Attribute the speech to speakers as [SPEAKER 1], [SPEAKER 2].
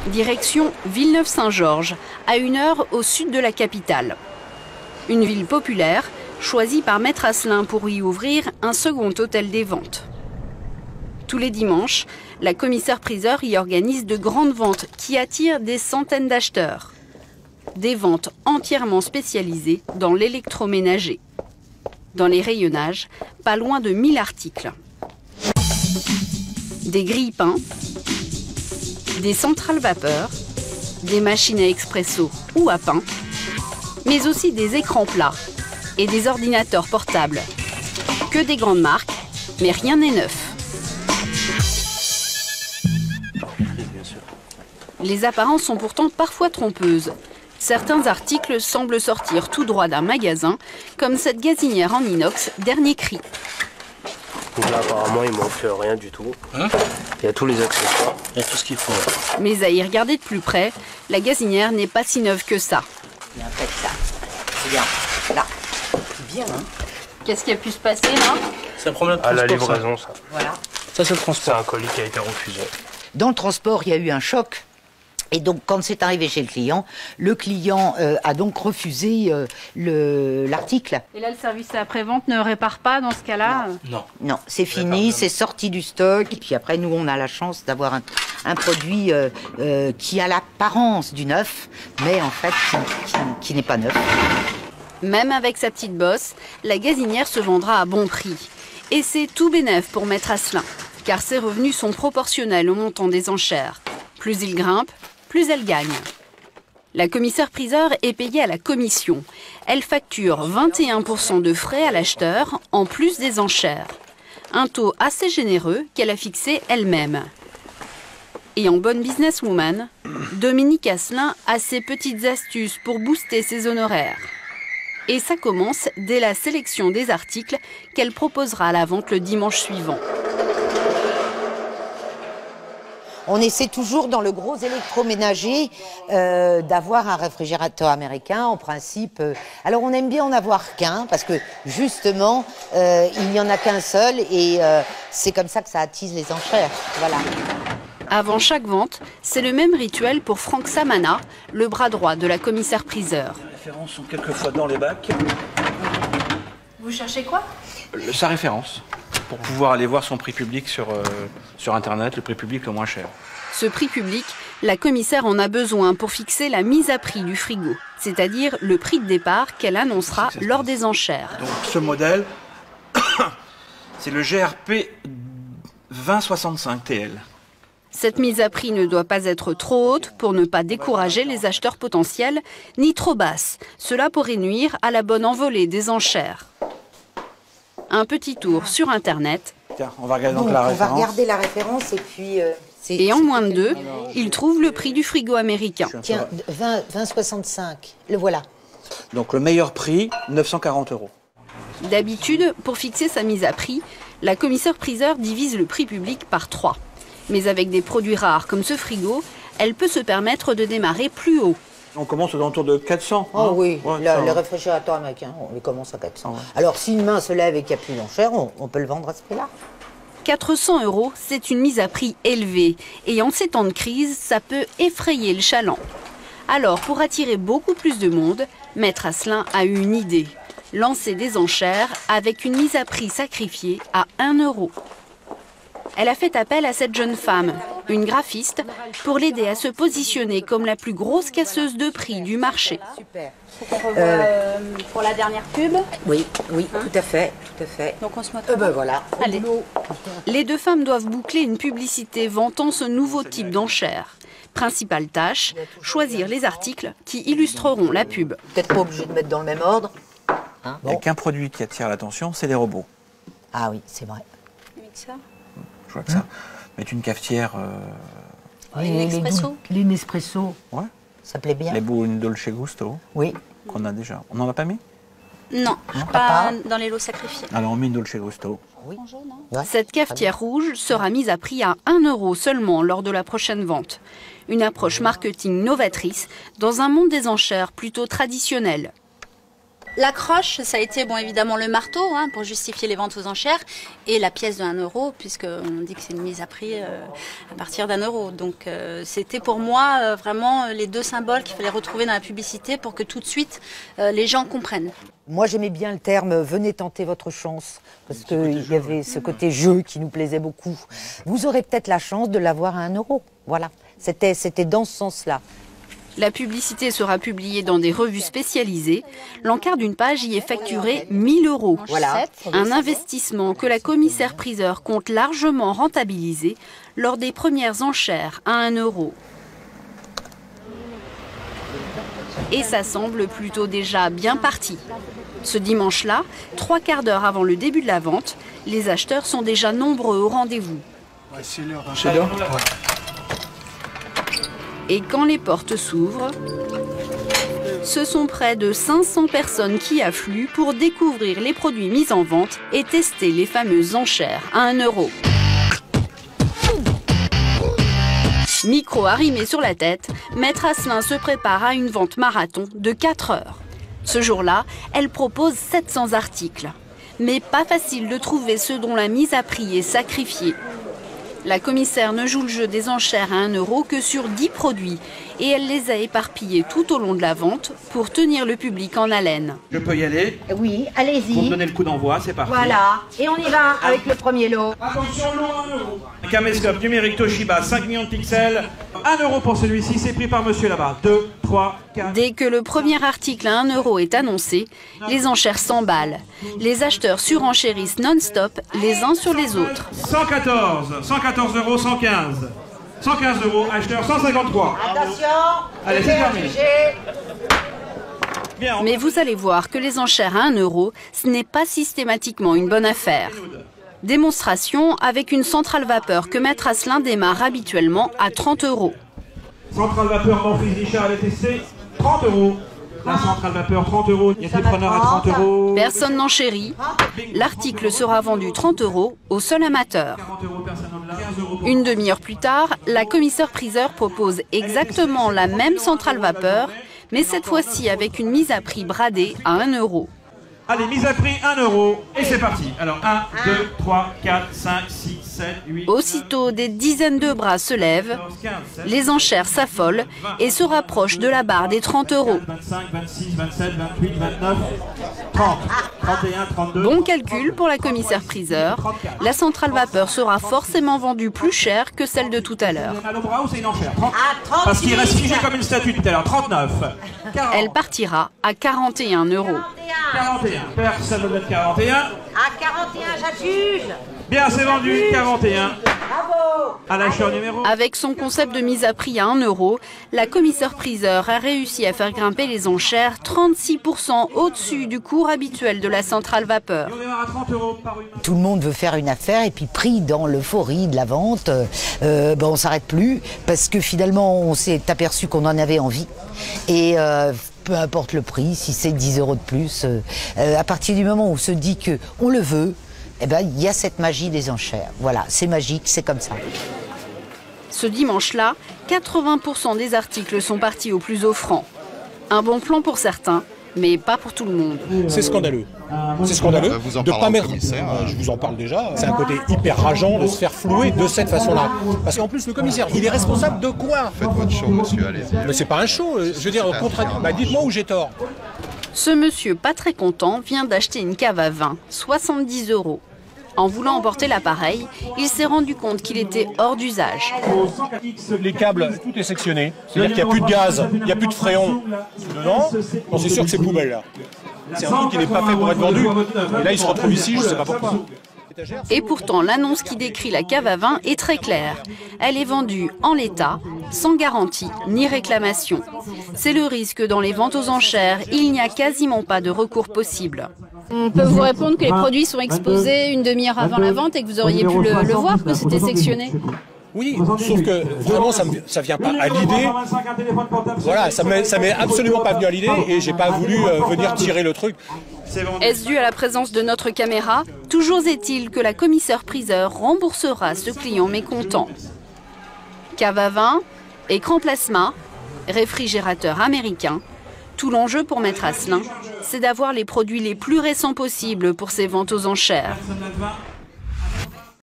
[SPEAKER 1] Direction Villeneuve-Saint-Georges, à 1 heure au sud de la capitale. Une ville populaire, choisie par Maître Asselin pour y ouvrir un second hôtel des ventes. Tous les dimanches, la commissaire-priseur y organise de grandes ventes qui attirent des centaines d'acheteurs. Des ventes entièrement spécialisées dans l'électroménager. Dans les rayonnages, pas loin de 1000 articles. Des grille-pains, des centrales vapeur, des machines à expresso ou à pain, mais aussi des écrans plats et des ordinateurs portables. Que des grandes marques, mais rien n'est neuf. Les apparences sont pourtant parfois trompeuses. Certains articles semblent sortir tout droit d'un magasin, comme cette gazinière en inox dernier cri.
[SPEAKER 2] Donc là, apparemment, il manque rien du tout. Il y a tous les accessoires, il y a tout ce qu'il faut.
[SPEAKER 1] Mais à y regarder de plus près, la gazinière n'est pas si neuve que ça.
[SPEAKER 3] Bien fait ça. C'est bien. Là. C'est bien, hein.
[SPEAKER 1] Qu'est-ce qui a pu se passer là?
[SPEAKER 2] C'est un problème de transport. À la livraison, ça.
[SPEAKER 3] Voilà.
[SPEAKER 2] Ça, c'est le transport. C'est un colis qui a été refusé.
[SPEAKER 3] Dans le transport, il y a eu un choc. Et donc, quand c'est arrivé chez le client a donc refusé l'article.
[SPEAKER 1] Et là, le service après-vente ne répare pas dans ce cas-là?
[SPEAKER 2] Non.
[SPEAKER 3] Non, c'est fini, c'est sorti du stock. Et puis après, nous, on a la chance d'avoir un produit qui a l'apparence du neuf, mais en fait, qui n'est pas neuf.
[SPEAKER 1] Même avec sa petite bosse, la gazinière se vendra à bon prix. Et c'est tout bénef pour Maître Asselin, car ses revenus sont proportionnels au montant des enchères. Plus il grimpe, plus elle gagne. La commissaire-priseur est payée à la commission. Elle facture 21% de frais à l'acheteur, en plus des enchères. Un taux assez généreux qu'elle a fixé elle-même. Et en bonne businesswoman, Dominique Asselin a ses petites astuces pour booster ses honoraires. Et ça commence dès la sélection des articles qu'elle proposera à la vente le dimanche suivant.
[SPEAKER 3] On essaie toujours dans le gros électroménager d'avoir un réfrigérateur américain en principe. Alors on aime bien en avoir qu'un parce que justement il n'y en a qu'un seul et c'est comme ça que ça attise les enchères. Voilà.
[SPEAKER 1] Avant chaque vente, c'est le même rituel pour Franck Samana, le bras droit de la commissaire-priseur.
[SPEAKER 4] Les références sont quelquefois dans les bacs.
[SPEAKER 1] Vous cherchez quoi?
[SPEAKER 4] Sa référence, pour pouvoir aller voir son prix public sur Internet, le prix public le moins cher.
[SPEAKER 1] Ce prix public, la commissaire en a besoin pour fixer la mise à prix du frigo, c'est-à-dire le prix de départ qu'elle annoncera lors des enchères.
[SPEAKER 4] Donc ce modèle, c'est le GRP 2065 TL.
[SPEAKER 1] Cette mise à prix ne doit pas être trop haute pour ne pas décourager les acheteurs potentiels, ni trop basse. Cela pourrait nuire à la bonne envolée des enchères. Un petit tour sur Internet.
[SPEAKER 4] Tiens, on va regarder donc la référence.
[SPEAKER 3] On va regarder la référence et puis...
[SPEAKER 1] Et en moins de 2, il trouve le prix du frigo américain.
[SPEAKER 3] Tiens, 20,65, le voilà.
[SPEAKER 4] Donc le meilleur prix, 940 €.
[SPEAKER 1] D'habitude, pour fixer sa mise à prix, la commissaire-priseur divise le prix public par 3. Mais avec des produits rares comme ce frigo, elle peut se permettre de démarrer plus haut.
[SPEAKER 4] On commence aux alentours de 400.
[SPEAKER 3] Oh oui,
[SPEAKER 4] ouais,
[SPEAKER 3] les réfrigérateurs américains, on les commence à 400. Ouais. Alors si une main se lève et qu'il n'y a plus d'enchères, on peut le vendre à ce prix-là.
[SPEAKER 1] 400 €, c'est une mise à prix élevée. Et en ces temps de crise, ça peut effrayer le chaland. Alors, pour attirer beaucoup plus de monde, Maître Asselin a eu une idée. Lancer des enchères avec une mise à prix sacrifiée à 1 €. Elle a fait appel à cette jeune femme, une graphiste, pour l'aider à se positionner comme la plus grosse casseuse de prix du marché.
[SPEAKER 3] Super.
[SPEAKER 1] Pour la dernière pub?
[SPEAKER 3] Oui, tout à fait, tout à fait.
[SPEAKER 1] Donc on se met
[SPEAKER 3] voilà.
[SPEAKER 1] Allez. Les deux femmes doivent boucler une publicité vantant ce nouveau type d'enchères. Principale tâche, choisir les articles qui illustreront la pub.
[SPEAKER 3] Peut-être pas obligé de mettre dans le même ordre.
[SPEAKER 4] Hein, il n'y a qu'un produit qui attire l'attention, c'est les robots.
[SPEAKER 3] Ah oui, c'est vrai.
[SPEAKER 1] Avec ça?
[SPEAKER 4] Je vois que ça. Mettre une cafetière...
[SPEAKER 1] Les Nespresso?
[SPEAKER 3] Les Nespresso.
[SPEAKER 4] Ouais.
[SPEAKER 3] Ça plaît bien.
[SPEAKER 4] Les boules Dolce Gusto.
[SPEAKER 3] Oui.
[SPEAKER 4] Qu'on a déjà. On n'en a pas mis?
[SPEAKER 1] Non, pas dans les lots sacrifiés.
[SPEAKER 4] Alors on met une Dolce Gusto.
[SPEAKER 3] Oui.
[SPEAKER 1] Cette cafetière rouge sera mise à prix à 1 € seulement lors de la prochaine vente. Une approche marketing novatrice dans un monde des enchères plutôt traditionnel.
[SPEAKER 5] L'accroche, ça a été évidemment le marteau pour justifier les ventes aux enchères et la pièce de 1 euro, puisqu'on dit que c'est une mise à prix à partir d'1 euro. Donc c'était pour moi vraiment les deux symboles qu'il fallait retrouver dans la publicité pour que tout de suite les gens comprennent.
[SPEAKER 3] Moi j'aimais bien le terme « venez tenter votre chance » parce qu'il y avait ce côté jeu qui nous plaisait beaucoup. Vous aurez peut-être la chance de l'avoir à 1 euro. Voilà, c'était dans ce sens-là.
[SPEAKER 1] La publicité sera publiée dans des revues spécialisées. L'encart d'une page y est facturé 1 000 €.
[SPEAKER 3] Voilà.
[SPEAKER 1] Un investissement que la commissaire-priseur compte largement rentabiliser lors des premières enchères à 1 euro. Et ça semble plutôt déjà bien parti. Ce dimanche-là, 3 quarts d'heure avant le début de la vente, les acheteurs sont déjà nombreux au rendez-vous.
[SPEAKER 4] Ouais, c'est l'heure.
[SPEAKER 1] Et quand les portes s'ouvrent, ce sont près de 500 personnes qui affluent pour découvrir les produits mis en vente et tester les fameuses enchères à 1 euro. Micro arrimé sur la tête, Maître Asselin se prépare à une vente marathon de 4 heures. Ce jour-là, elle propose 700 articles. Mais pas facile de trouver ceux dont la mise à prix est sacrifiée. La commissaire ne joue le jeu des enchères à 1 euro que sur 10 produits et elle les a éparpillés tout au long de la vente pour tenir le public en haleine.
[SPEAKER 4] Je peux y aller?
[SPEAKER 6] Oui, allez-y.
[SPEAKER 4] Pour me donner le coup d'envoi, c'est parti.
[SPEAKER 6] Voilà, et on y va avec le premier lot.
[SPEAKER 4] Attention, lot 1 euro. Un caméscope numérique Toshiba, 5 millions de pixels. 1 euro pour celui-ci, c'est pris par monsieur là-bas. 2, 3, 4.
[SPEAKER 1] Dès que le premier article à 1 euro est annoncé, les enchères s'emballent. Les acheteurs surenchérissent non-stop les uns sur les autres.
[SPEAKER 4] 114 euros, 115. 115 euros, acheteur 153.
[SPEAKER 6] Attention,
[SPEAKER 4] Allez, c'est terminé. Bien,
[SPEAKER 1] Mais vous allez voir que les enchères à 1 euro, ce n'est pas systématiquement une bonne affaire. Démonstration avec une centrale vapeur que Maître Asselin démarre habituellement à 30 euros.
[SPEAKER 4] Centrale vapeur Monfils Richard, elle est testée, 30 euros. La centrale vapeur, 30 euros. Il y a des preneurs à 30 euros.
[SPEAKER 1] Personne n'enchérit. L'article sera vendu 30 euros au seul amateur.
[SPEAKER 4] 40 euros, personne au-delà. 15 euros.
[SPEAKER 1] Une demi-heure plus tard, la commissaire-priseur propose exactement la même centrale vapeur, mais cette fois-ci avec une mise à prix bradée à 1 euro.
[SPEAKER 4] Allez, mise à prix 1 euro. Et c'est parti. Alors 1, 2, 3, 4, 5, 6, 7, 8.
[SPEAKER 1] Aussitôt, des dizaines de bras se lèvent,
[SPEAKER 4] 15, 16,
[SPEAKER 1] les enchères s'affolent et se rapprochent de la barre des 30 euros.
[SPEAKER 4] 25, 26, 27, 28, 29, 30, 31, 32.
[SPEAKER 1] Bon calcul pour la commissaire-priseur. La centrale vapeur sera forcément vendue plus cher que celle de tout à l'heure.
[SPEAKER 4] À l'Obra ou c'est une enchère? 30.
[SPEAKER 6] À 38.
[SPEAKER 4] Parce qu'il reste figé comme une statue tout à l'heure. 39. 40.
[SPEAKER 1] Elle partira à 41 euros.
[SPEAKER 4] 41. Personne ne veut mettre 41.
[SPEAKER 6] À 41, j'adjuge.
[SPEAKER 4] Bien, c'est vendu. 41.
[SPEAKER 6] Bravo.
[SPEAKER 4] À l'acheteur numéro.
[SPEAKER 1] Avec son concept de mise à prix à 1 euro, la commissaire-priseur a réussi à faire grimper les enchères 36% au-dessus du cours habituel de la centrale vapeur.
[SPEAKER 4] On démarre à 30 euros par une.
[SPEAKER 3] Tout le monde veut faire une affaire et puis pris dans l'euphorie de la vente, on s'arrête plus parce que finalement on s'est aperçu qu'on en avait envie et peu importe le prix, si c'est 10 euros de plus, à partir du moment où on se dit qu'on le veut, eh ben, il y a cette magie des enchères. Voilà, c'est magique, c'est comme ça.
[SPEAKER 1] Ce dimanche-là, 80% des articles sont partis au plus offrant. Un bon plan pour certains, mais pas pour tout le monde.
[SPEAKER 7] C'est scandaleux. C'est scandaleux
[SPEAKER 8] Vous en
[SPEAKER 7] de
[SPEAKER 8] parlez
[SPEAKER 7] pas
[SPEAKER 8] au
[SPEAKER 7] mettre.
[SPEAKER 8] commissaire.
[SPEAKER 7] Je vous en parle déjà. C'est un côté hyper rageant de se faire flouer de cette façon-là. Parce qu'en plus, le commissaire, il est responsable de quoi?
[SPEAKER 8] Faites votre show, monsieur, allez-y.
[SPEAKER 7] Mais c'est pas un show. Je veux dire, dites-moi où j'ai tort.
[SPEAKER 1] Ce monsieur pas très content vient d'acheter une cave à vin, 70 euros. En voulant emporter l'appareil, il s'est rendu compte qu'il était hors d'usage.
[SPEAKER 7] Les câbles, tout est sectionné. C'est-à-dire qu'il n'y a plus de gaz, il n'y a plus de fréon dedans. On c'est sûr que c'est poubelle là. C'est un truc qui n'est pas fait pour être vendu. Et là, il se retrouve ici, je ne sais pas pourquoi.
[SPEAKER 1] Et pourtant, l'annonce qui décrit la cave à vin est très claire. Elle est vendue en l'état, sans garantie ni réclamation. C'est le risque dans les ventes aux enchères. Il n'y a quasiment pas de recours possible. On peut vous répondre que les produits sont exposés une demi-heure avant la vente et que vous auriez pu le voir, que c'était sectionné.
[SPEAKER 7] Oui, sauf que vraiment ça vient pas à l'idée. Voilà, ça m'est absolument pas venu à l'idée et j'ai pas voulu venir tirer le truc.
[SPEAKER 1] Est-ce dû à la présence de notre caméra? Toujours est-il que la commissaire-priseur remboursera ce client mécontent. Cave à vin, écran plasma, réfrigérateur américain. Tout l'enjeu pour Maître Asselin, c'est d'avoir les produits les plus récents possibles pour ces ventes aux enchères.
[SPEAKER 4] Personne là-devant.